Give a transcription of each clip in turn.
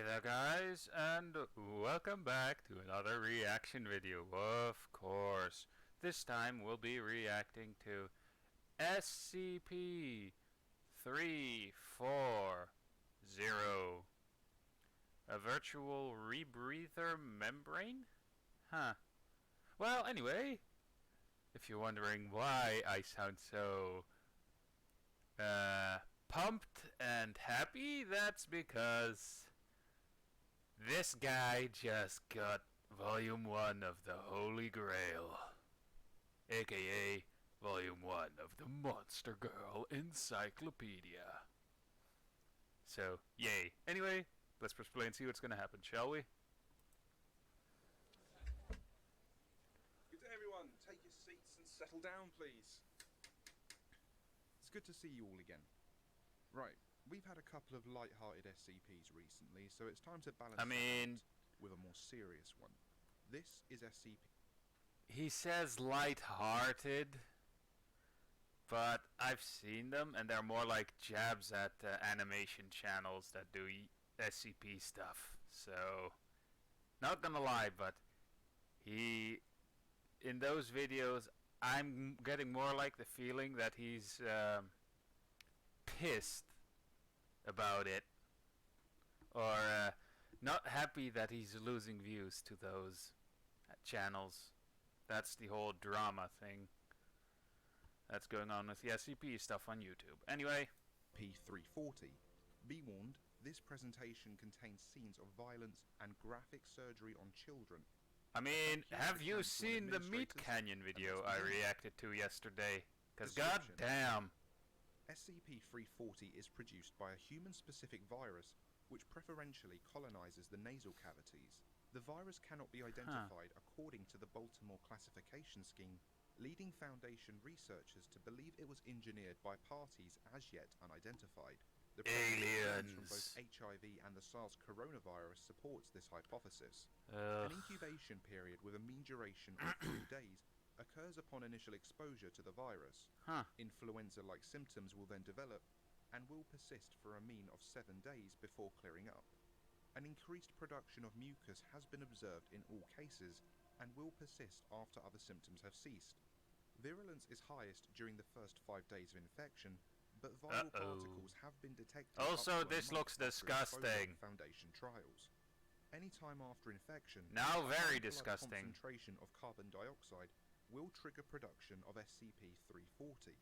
Hey there guys, and welcome back to another reaction video, of course. This time we'll be reacting to SCP-340, a virtual rebreather membrane? Huh. Well, anyway, if you're wondering why I sound so pumped and happy, that's because this guy just got Volume 1 of the Holy Grail, aka Volume 1 of the Monster Girl Encyclopedia. So, yay. Anyway, let's press play and see what's gonna happen, shall we? Good day, everyone. Take your seats and settle down, please. It's good to see you all again. Right, we've had a couple of light-hearted SCPs recently, so it's time to balance out with a more serious one. This is SCP. He says light-hearted, but I've seen them, and they're more like jabs at animation channels that do SCP stuff. So, not gonna lie, but in those videos, I'm getting more like the feeling that he's pissed about it, or not happy that he's losing views to those channels. That's the whole drama thing that's going on with the SCP stuff on YouTube. Anyway, SCP-340. Be warned, this presentation contains scenes of violence and graphic surgery on children. I mean, have you seen the Meat Canyon video I reacted to yesterday? Cause goddamn. SCP-340 is produced by a human-specific virus which preferentially colonizes the nasal cavities. The virus cannot be identified according to the Baltimore classification scheme, leading Foundation researchers to believe it was engineered by parties as yet unidentified. The aliens from both HIV and the SARS coronavirus supports this hypothesis. An incubation period with a mean duration of 3 days occurs upon initial exposure to the virus. Influenza-like symptoms will then develop and will persist for a mean of 7 days before clearing up. An increased production of mucus has been observed in all cases and will persist after other symptoms have ceased. Virulence is highest during the first 5 days of infection, but viral particles have been detected. Also, this looks disgusting. Foundation trials. Any time after infection, now very a disgusting concentration of carbon dioxide will trigger production of SCP-340.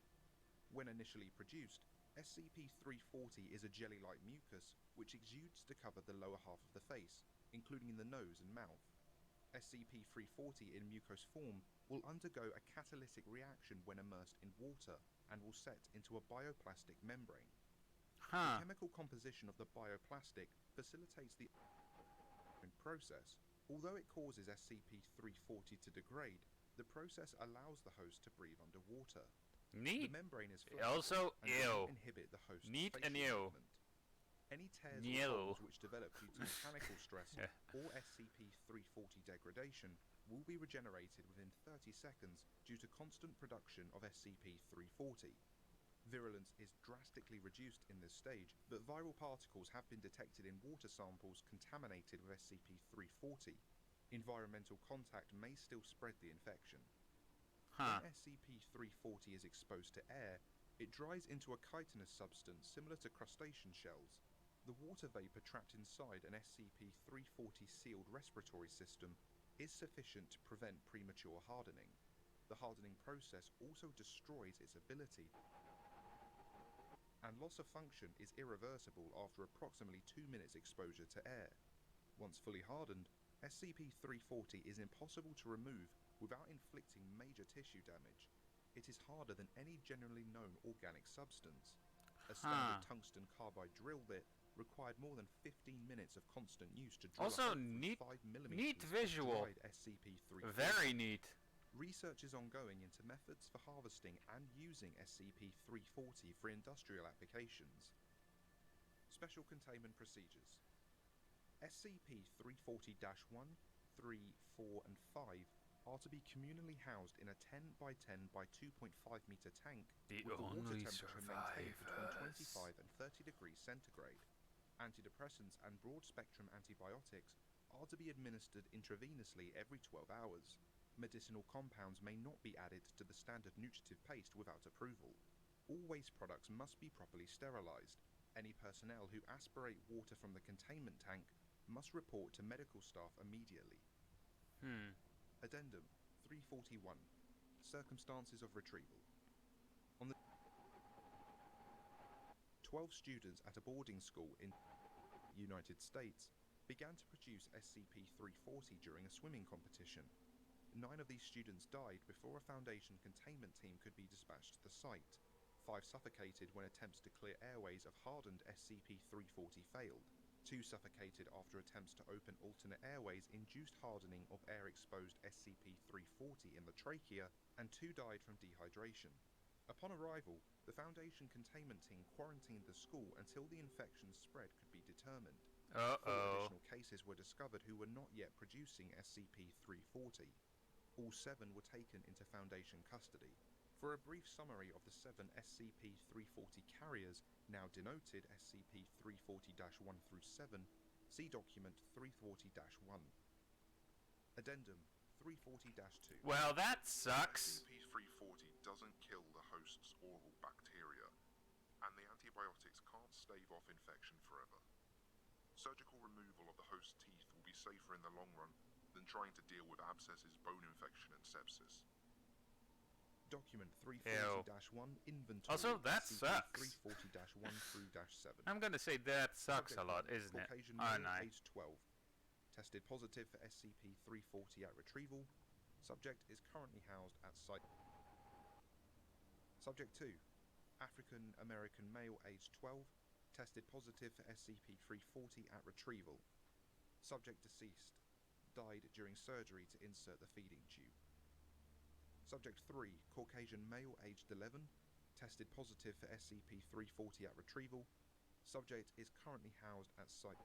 When initially produced, SCP-340 is a jelly-like mucus which exudes to cover the lower half of the face, including the nose and mouth. SCP-340 in mucose form will undergo a catalytic reaction when immersed in water and will set into a bioplastic membrane. The chemical composition of the bioplastic facilitates the process. Although it causes SCP-340 to degrade, the process allows the host to breathe underwater. Neat. The membrane is also and does not inhibit the host's facial movement. Any tears or holes which develop due to mechanical stress or SCP-340 degradation will be regenerated within 30 seconds due to constant production of SCP-340. Virulence is drastically reduced in this stage, but viral particles have been detected in water samples contaminated with SCP-340. Environmental contact may still spread the infection. When SCP-340 is exposed to air, it dries into a chitinous substance similar to crustacean shells. The water vapor trapped inside an SCP-340 sealed respiratory system is sufficient to prevent premature hardening. The hardening process also destroys its ability, and loss of function is irreversible after approximately 2 minutes exposure to air. Once fully hardened, SCP-340 is impossible to remove without inflicting major tissue damage. It is harder than any generally known organic substance. A standard tungsten carbide drill bit required more than 15 minutes of constant use to drill also a 5mm neat visual. SCP-340. Very neat. Research is ongoing into methods for harvesting and using SCP-340 for industrial applications. Special Containment Procedures. SCP-340-1, 3, 4, and 5 are to be communally housed in a 10 by 10 by 2.5 meter tank with the water temperature maintained between 25 and 30 degrees centigrade. Antidepressants and broad-spectrum antibiotics are to be administered intravenously every 12 hours. Medicinal compounds may not be added to the standard nutritive paste without approval. All waste products must be properly sterilized. Any personnel who aspirate water from the containment tank must report to medical staff immediately. Addendum 341. Circumstances of retrieval. On the 12 students at a boarding school in the United States began to produce SCP-340 during a swimming competition. 9 of these students died before a Foundation containment team could be dispatched to the site. 5 suffocated when attempts to clear airways of hardened SCP-340 failed. 2 suffocated after attempts to open alternate airways induced hardening of air-exposed SCP-340 in the trachea, and 2 died from dehydration. Upon arrival, the Foundation containment team quarantined the school until the infection's spread could be determined. 4 additional cases were discovered who were not yet producing SCP-340. All 7 were taken into Foundation custody. For a brief summary of the 7 SCP-340 carriers, now denoted SCP-340-1 through 7, see Document 340-1. Addendum 340-2. Well, that sucks. SCP-340 doesn't kill the host's oral bacteria, and the antibiotics can't stave off infection forever. Surgical removal of the host's teeth will be safer in the long run than trying to deal with abscesses, bone infection, and sepsis. Document 340-1 Inventory. Also, that sucks. 340-1 through -7. I'm gonna say that sucks a lot, isn't it? Aren't I? Age 12. Tested positive for SCP-340 at retrieval. Subject is currently housed at site. Subject 2. African American male, age 12. Tested positive for SCP-340 at retrieval. Subject deceased. Died during surgery to insert the feeding tube. Subject 3. Caucasian male, aged 11. Tested positive for SCP-340 at retrieval. Subject is currently housed at site.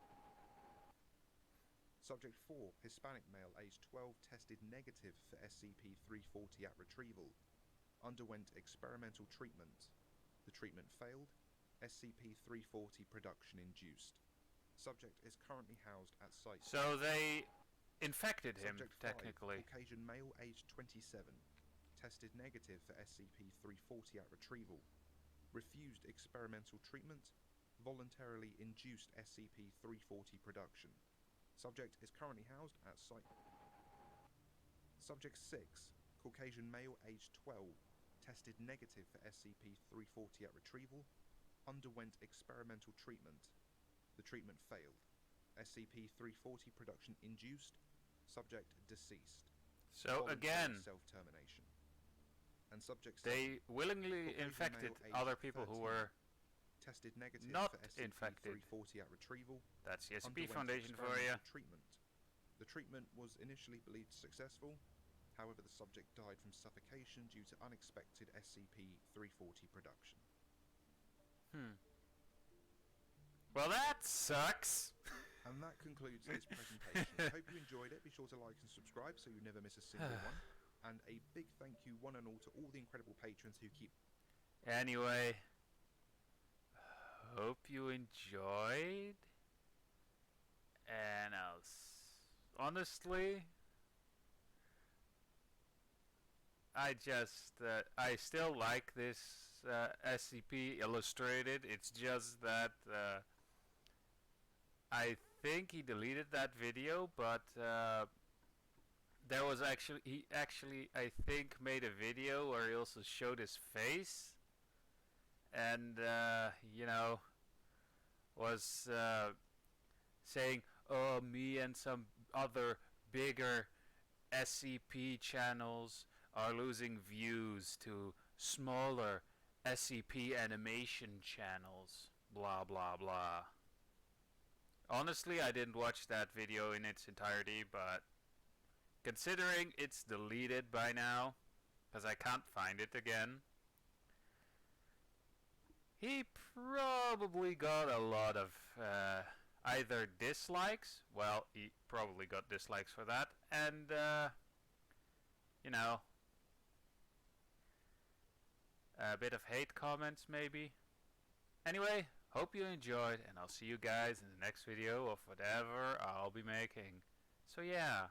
Subject 4. Hispanic male, aged 12. Tested negative for SCP-340 at retrieval. Underwent experimental treatment. The treatment failed. SCP-340 production induced. Subject is currently housed at site. So they infected him, Subject 5, technically. Caucasian male, aged 27. Tested negative for SCP-340 at retrieval. Refused experimental treatment. Voluntarily induced SCP-340 production. Subject is currently housed at site. Subject 6. Caucasian male, aged 12. Tested negative for SCP-340 at retrieval. Underwent experimental treatment. The treatment failed. SCP-340 production induced. Subject deceased. So again, self-termination. And subject 7, they willingly Caucasian infected male, other aged people 13, who were tested negative not for infected. SCP-340 at retrieval. That's the SCP Underwent Foundation for you. experimental treatment. The treatment was initially believed successful. However, the subject died from suffocation due to unexpected SCP-340 production. Well, that sucks. And that concludes this presentation. Hope you enjoyed it. Be sure to like and subscribe so you never miss a single one. And a big thank you, one and all, to all the incredible patrons who keep... Anyway, hope you enjoyed. And honestly, I still like this SCP Illustrated. It's just that I think he deleted that video, but there was he actually I think made a video where he also showed his face, and you know, was saying, "Oh, me and some other bigger SCP channels are losing views to smaller SCP animation channels, blah blah blah." Honestly, I didn't watch that video in its entirety, but considering it's deleted by now, because I can't find it again, he probably got a lot of either dislikes, well, he probably got dislikes for that, and you know, a bit of hate comments maybe. Anyway, Hope you enjoyed, and I'll see you guys in the next video of whatever I'll be making. So yeah,